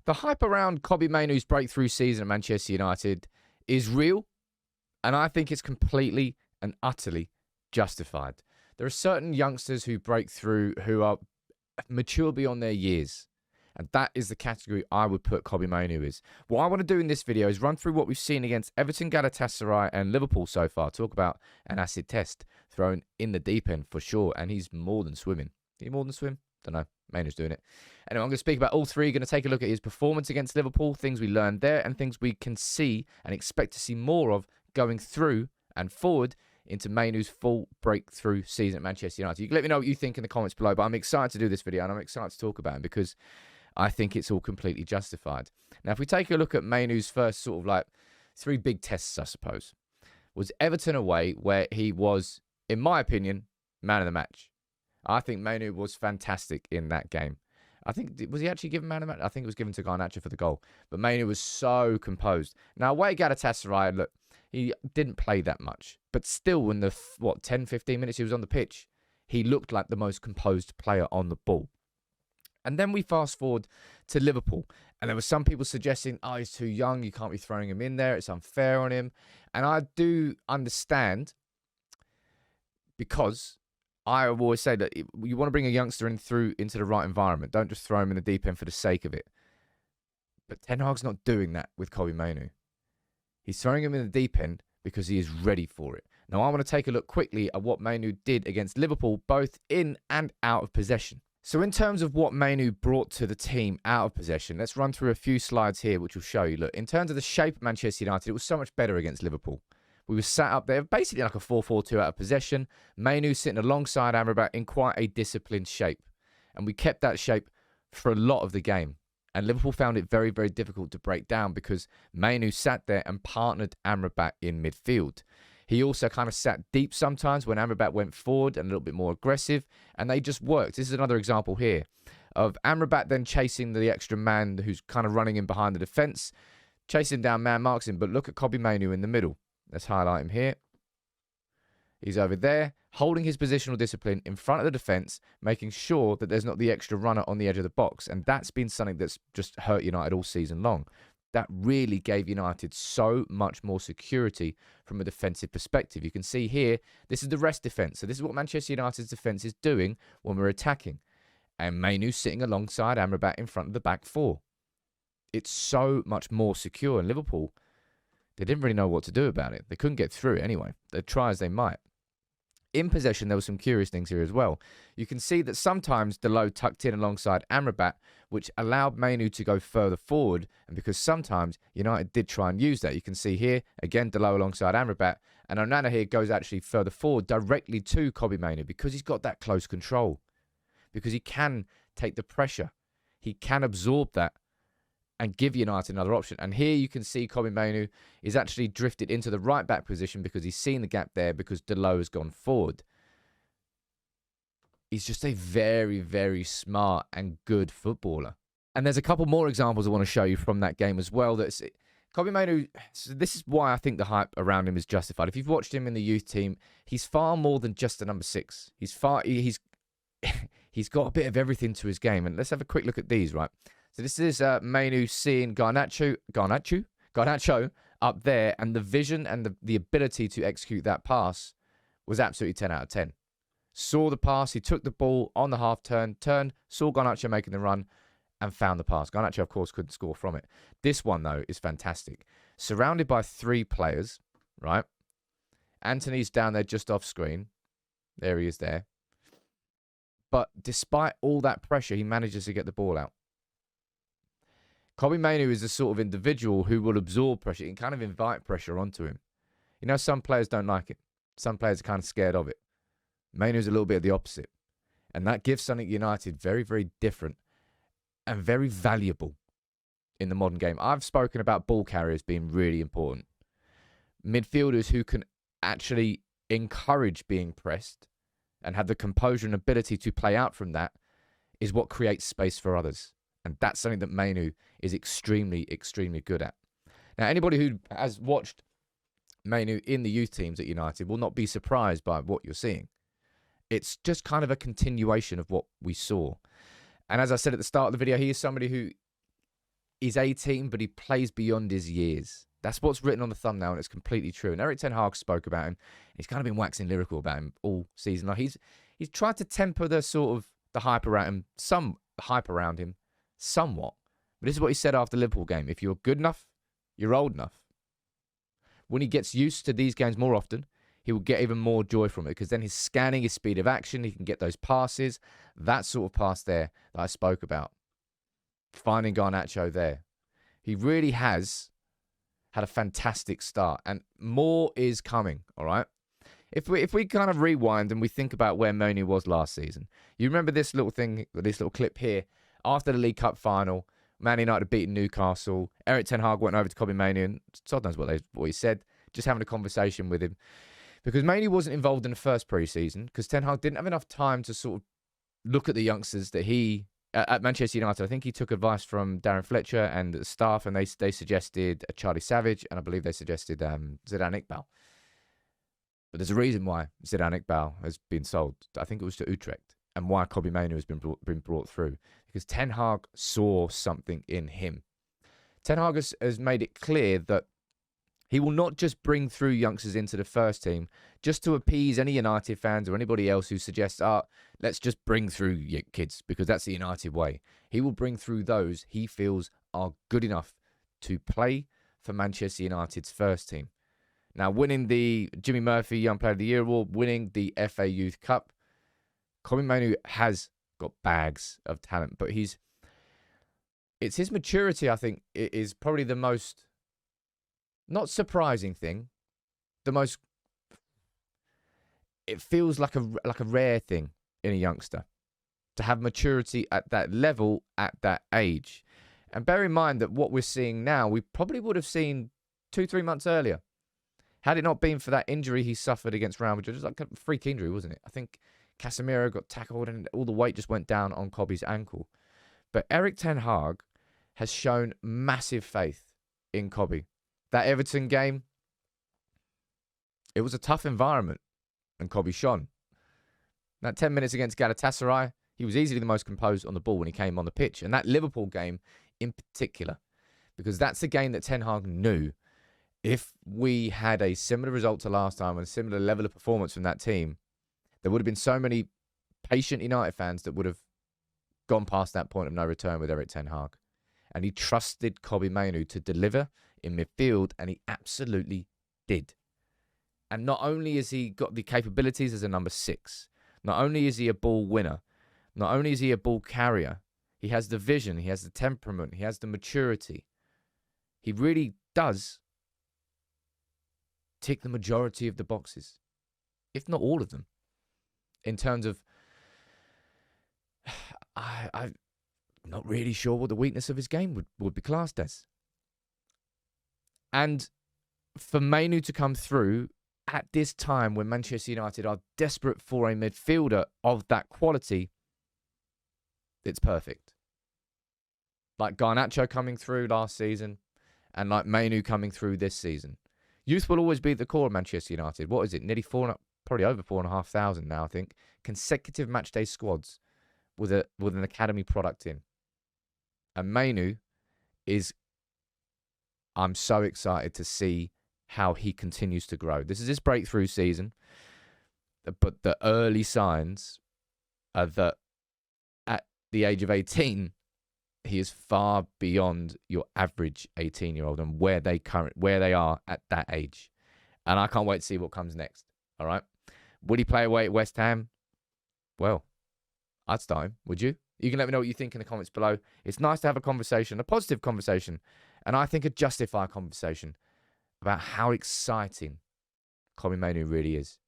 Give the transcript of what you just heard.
The hype around Kobbie Mainoo's breakthrough season at Manchester United is real, and I think it's completely and utterly justified. There are certain youngsters who break through who are mature beyond their years, and that is the category I would put Kobbie Mainoo as. What I want to do in this video is run through what we've seen against Everton, Galatasaray, and Liverpool so far. Talk about an acid test thrown in the deep end for sure, and he's more than swimming. Is he more than swim? Don't know. Mainoo's doing it. Anyway, I'm going to speak about all three. Going to take a look at his performance against Liverpool, things we learned there, and things we can see and expect to see more of going through and forward into Mainoo's full breakthrough season at Manchester United. You can let me know what you think in the comments below, but I'm excited to do this video, and I'm excited to talk about him because I think it's all completely justified. Now, if we take a look at Mainoo's first sort of like three big tests, I suppose, was Everton away, where he was, in my opinion, man of the match. I think Mainoo was fantastic in that game. I think, was he actually given man of the match? I think it was given to Garnacho for the goal. But Mainoo was so composed. Now, away at Galatasaray, look, he didn't play that much. But still, in the, 10, 15 minutes he was on the pitch, he looked like the most composed player on the ball. And then we fast forward to Liverpool. And there were some people suggesting, oh, he's too young. You can't be throwing him in there. It's unfair on him. And I do understand, because I always say that you want to bring a youngster into the right environment. Don't just throw him in the deep end for the sake of it. But Ten Hag's not doing that with Kobbie Mainoo. He's throwing him in the deep end because he is ready for it. Now, I want to take a look quickly at what Mainoo did against Liverpool, both in and out of possession. So in terms of what Mainoo brought to the team out of possession, let's run through a few slides here which will show you. Look, in terms of the shape of Manchester United, it was so much better against Liverpool. We were sat up there, basically like a 4-4-2 out of possession. Mainoo sitting alongside Amrabat in quite a disciplined shape. And we kept that shape for a lot of the game. And Liverpool found it very, very difficult to break down because Mainoo sat there and partnered Amrabat in midfield. He also kind of sat deep sometimes when Amrabat went forward and a little bit more aggressive. And they just worked. This is another example here of Amrabat then chasing the extra man who's kind of running in behind the defence. Chasing down, man marks him. But look at Kobbie Mainoo in the middle. Let's highlight him here. He's over there, holding his positional discipline in front of the defence, making sure that there's not the extra runner on the edge of the box. And that's been something that's just hurt United all season long. That really gave United so much more security from a defensive perspective. You can see here, this is the rest defence. So this is what Manchester United's defence is doing when we're attacking. And Mainoo sitting alongside Amrabat in front of the back four. It's so much more secure. And Liverpool, they didn't really know what to do about it. They couldn't get through it anyway. They'd try as they might. In possession, there were some curious things here as well. You can see that sometimes Dalot tucked in alongside Amrabat, which allowed Mainoo to go further forward. And because sometimes United did try and use that. You can see here, again, Dalot alongside Amrabat. And Onana here goes actually further forward directly to Kobbie Mainoo because he's got that close control. Because he can take the pressure. He can absorb that and give United another option. And here you can see Kobbie Mainoo is actually drifted into the right-back position because he's seen the gap there because Dalot has gone forward. He's just a very, very smart and good footballer. And there's a couple more examples I want to show you from that game as well. That's Kobbie Mainoo, so this is why I think the hype around him is justified. If you've watched him in the youth team, he's far more than just a number 6. He's got a bit of everything to his game. And let's have a quick look at these, right? So this is Mainoo seeing Garnacho up there, and the vision and the ability to execute that pass was absolutely 10 out of 10. Saw the pass, he took the ball on the half turn, turned, saw Garnacho making the run, and found the pass. Garnacho, of course, couldn't score from it. This one, though, is fantastic. Surrounded by 3 players, right? Anthony's down there just off screen. There he is there. But despite all that pressure, he manages to get the ball out. Kobbie Mainoo is the sort of individual who will absorb pressure and kind of invite pressure onto him. You know, some players don't like it. Some players are kind of scared of it. Mainoo's a little bit of the opposite. And that gives something United very, very different and very valuable in the modern game. I've spoken about ball carriers being really important. Midfielders who can actually encourage being pressed and have the composure and ability to play out from that is what creates space for others. And that's something that Mainoo is extremely, extremely good at. Now, anybody who has watched Mainoo in the youth teams at United will not be surprised by what you're seeing. It's just kind of a continuation of what we saw. And as I said at the start of the video, he is somebody who is 18, but he plays beyond his years. That's what's written on the thumbnail, and it's completely true. And Erik ten Hag spoke about him. He's kind of been waxing lyrical about him all season. Like he's tried to temper the sort of the hype around him, somewhat. But this is what he said after the Liverpool game: if you're good enough, you're old enough. When he gets used to these games more often, he will get even more joy from it, because then he's scanning his speed of action. He can get those passes, that sort of pass there that I spoke about. Finding Garnacho there. He really has had a fantastic start, and more is coming, all right? If we kind of rewind and we think about where Mainoo was last season, you remember this little clip here after the League Cup final. Man United beating Newcastle. Erik ten Hag went over to Kobbie Mainoo, and God knows what he said, just having a conversation with him. Because Mainoo wasn't involved in the first pre-season, because ten Hag didn't have enough time to sort of look at the youngsters that he... At Manchester United, I think he took advice from Darren Fletcher and the staff, and they suggested Charlie Savage, and I believe they suggested Zidane Iqbal. But there's a reason why Zidane Iqbal has been sold. I think it was to Utrecht, and why Kobbie Mainoo has been brought through. Because ten Hag saw something in him. Ten Hag has made it clear that he will not just bring through youngsters into the first team just to appease any United fans or anybody else who suggests, let's just bring through kids because that's the United way. He will bring through those he feels are good enough to play for Manchester United's first team. Now, winning the Jimmy Murphy Young Player of the Year award, winning the FA Youth Cup, Kobbie Mainoo has got bags of talent, but it's his maturity, I think, is probably the most... not surprising thing. It feels like a rare thing in a youngster to have maturity at that level at that age. And bear in mind that what we're seeing now, we probably would have seen 2-3 months earlier. Had it not been for that injury he suffered against Real Madrid, it was like a freak injury, wasn't it? I think Casemiro got tackled and all the weight just went down on Kobbie's ankle. But Erik ten Hag has shown massive faith in Kobbie. That Everton game, it was a tough environment, and Kobbie shone. That 10 minutes against Galatasaray, he was easily the most composed on the ball when he came on the pitch. And that Liverpool game in particular, because that's a game that ten Hag knew if we had a similar result to last time and a similar level of performance from that team, there would have been so many patient United fans that would have gone past that point of no return with Erik ten Hag. And he trusted Kobbie Mainoo to deliver in midfield, and he absolutely did. And not only has he got the capabilities as a number 6, not only is he a ball winner, not only is he a ball carrier, he has the vision, he has the temperament, he has the maturity. He really does tick the majority of the boxes, if not all of them, in terms of... I'm not really sure what the weakness of his game would be classed as. And for Mainoo to come through at this time when Manchester United are desperate for a midfielder of that quality, it's perfect. Like Garnacho coming through last season and like Mainoo coming through this season. Youth will always be at the core of Manchester United. What is it? Nearly probably over 4,500 now, I think. Consecutive matchday squads with an academy product in. And Mainoo is... I'm so excited to see how he continues to grow. This is his breakthrough season, but the early signs are that at the age of 18, he is far beyond your average 18-year-old and where they are at that age. And I can't wait to see what comes next. All right. Would he play away at West Ham? Well, I'd start him. Would you? You can let me know what you think in the comments below. It's nice to have a conversation, a positive conversation, and I think a justified conversation about how exciting Kobbie Mainoo really is.